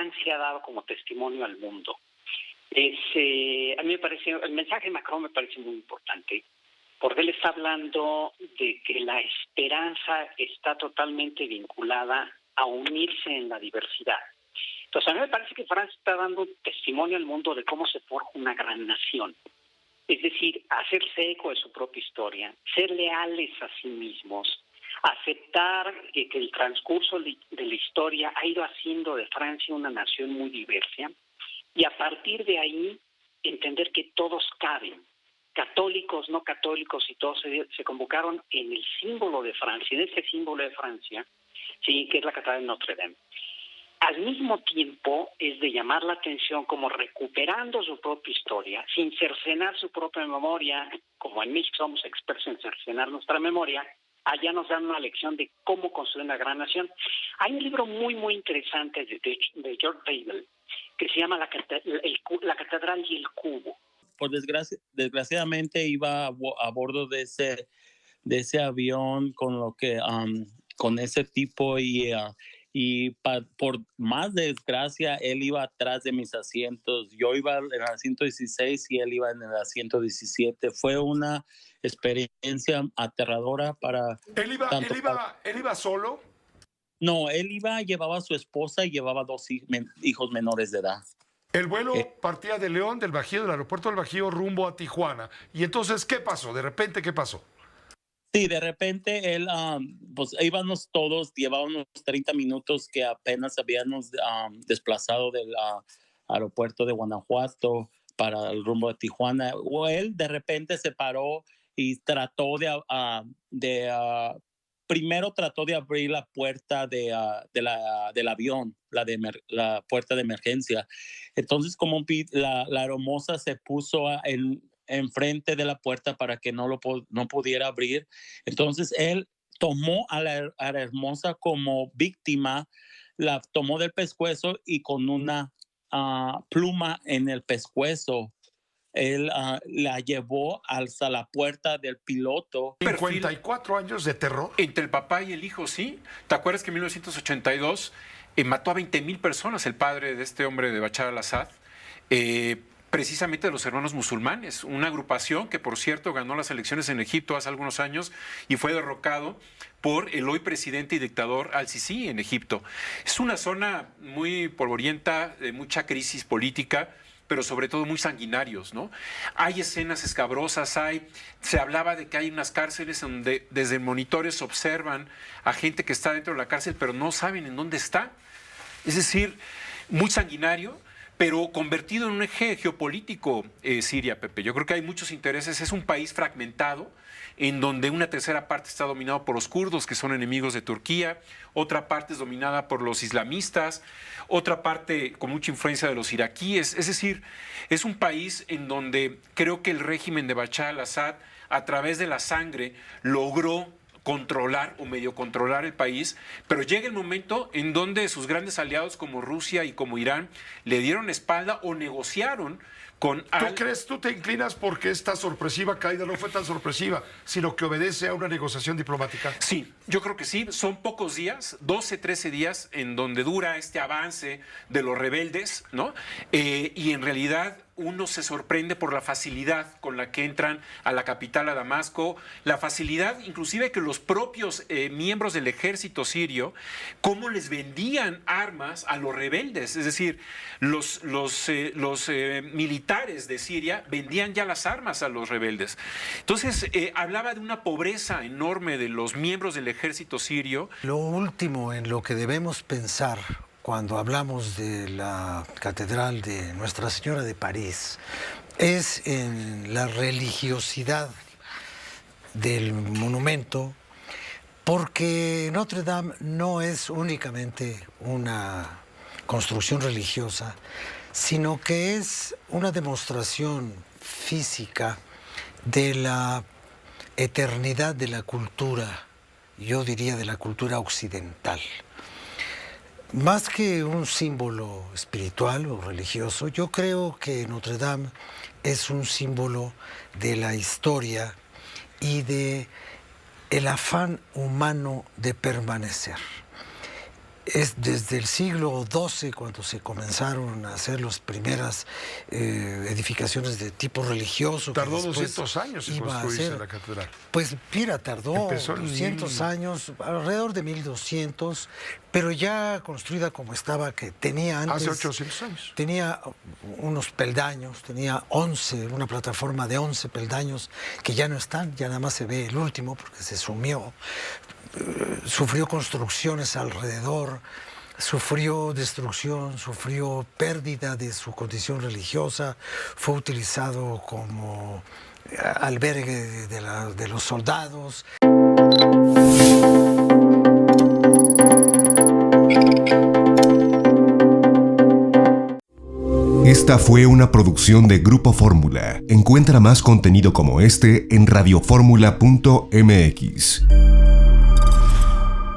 Francia ha dado como testimonio al mundo. A mí me parece, el mensaje de Macron me parece muy importante, porque él está hablando de que la esperanza está totalmente vinculada a unirse en la diversidad. Entonces, a mí me parece que Francia está dando testimonio al mundo de cómo se forja una gran nación. Es decir, hacerse eco de su propia historia, ser leales a sí mismos, aceptar que el transcurso de la historia ha ido haciendo de Francia una nación muy diversa y a partir de ahí entender que todos caben, católicos, no católicos, y todos se convocaron en el símbolo de Francia, en ese símbolo de Francia, sí, que es la Catedral de Notre Dame. Al mismo tiempo es de llamar la atención como recuperando su propia historia, sin cercenar su propia memoria, como en México somos expertos en cercenar nuestra memoria, allá nos dan una lección de cómo construir una gran nación. Hay un libro muy, muy interesante de George Weigel que se llama La Catedral y el Cubo. Por desgraciadamente iba a bordo de ese avión con ese tipo por más desgracia, él iba atrás de mis asientos. Yo iba en el asiento 16 y él iba en el asiento 17. Fue una experiencia aterradora para... ¿Él iba solo? No, llevaba a su esposa y llevaba 2 hijos menores de edad. El vuelo partía de León, del Bajío, del aeropuerto del Bajío, rumbo a Tijuana. Y entonces, ¿qué pasó? De repente, ¿qué pasó? Sí, de repente él, pues íbamos todos, llevábamos 30 minutos que apenas habíamos desplazado del aeropuerto de Guanajuato para el rumbo de Tijuana. O él de repente se paró y trató primero trató de abrir la puerta del avión, la puerta de emergencia. Entonces, como la aeromoza se puso enfrente de la puerta para que no pudiera abrir. Entonces él tomó a la hermosa como víctima, la tomó del pescuezo y con una pluma en el pescuezo, él la llevó hasta la puerta del piloto. 54 años de terror. Entre el papá y el hijo, sí. ¿Te acuerdas que en 1982 mató a 20,000 personas el padre de este hombre de Bashar al-Assad? Precisamente de los hermanos musulmanes, una agrupación que, por cierto, ganó las elecciones en Egipto hace algunos años y fue derrocado por el hoy presidente y dictador al-Sisi en Egipto. Es una zona muy polvorienta, de mucha crisis política, pero sobre todo muy sanguinarios, ¿no? Hay escenas escabrosas, se hablaba de que hay unas cárceles donde desde monitores observan a gente que está dentro de la cárcel, pero no saben en dónde está. Es decir, muy sanguinario, pero convertido en un eje geopolítico, Siria, Pepe. Yo creo que hay muchos intereses. Es un país fragmentado, en donde una tercera parte está dominada por los kurdos, que son enemigos de Turquía, otra parte es dominada por los islamistas, otra parte con mucha influencia de los iraquíes. Es decir, es un país en donde creo que el régimen de Bashar al-Assad, a través de la sangre, logró controlar o medio controlar el país, pero llega el momento en donde sus grandes aliados como Rusia y como Irán le dieron espalda o negociaron con... ¿Tú te inclinas porque esta sorpresiva caída no fue tan sorpresiva, sino que obedece a una negociación diplomática? Sí, yo creo que sí. Son pocos días, 12, 13 días, en donde dura este avance de los rebeldes, ¿no? Y en realidad uno se sorprende por la facilidad con la que entran a la capital, a Damasco, la facilidad inclusive que los propios miembros del ejército sirio, cómo les vendían armas a los rebeldes. Es decir, los militares de Siria vendían ya las armas a los rebeldes. Entonces, hablaba de una pobreza enorme de los miembros del ejército sirio. Lo último en lo que debemos pensar cuando hablamos de la Catedral de Nuestra Señora de París es en la religiosidad del monumento, porque Notre Dame no es únicamente una construcción religiosa, sino que es una demostración física de la eternidad de la cultura, yo diría de la cultura occidental. Más que un símbolo espiritual o religioso, yo creo que Notre Dame es un símbolo de la historia y de el afán humano de permanecer. es desde el siglo XII cuando se comenzaron a hacer las primeras edificaciones de tipo religioso. Tardó 200 años en construirse la catedral. Pues mira, tardó 200 años, alrededor de 1200, pero ya construida como estaba, que tenía antes... Hace 800 años. Tenía unos peldaños, tenía 11, una plataforma de 11 peldaños que ya no están, ya nada más se ve el último porque se sumió. Sufrió construcciones alrededor, sufrió destrucción, sufrió pérdida de su condición religiosa, fue utilizado como albergue de los soldados. Esta fue una producción de Grupo Fórmula. Encuentra más contenido como este en radioformula.mx.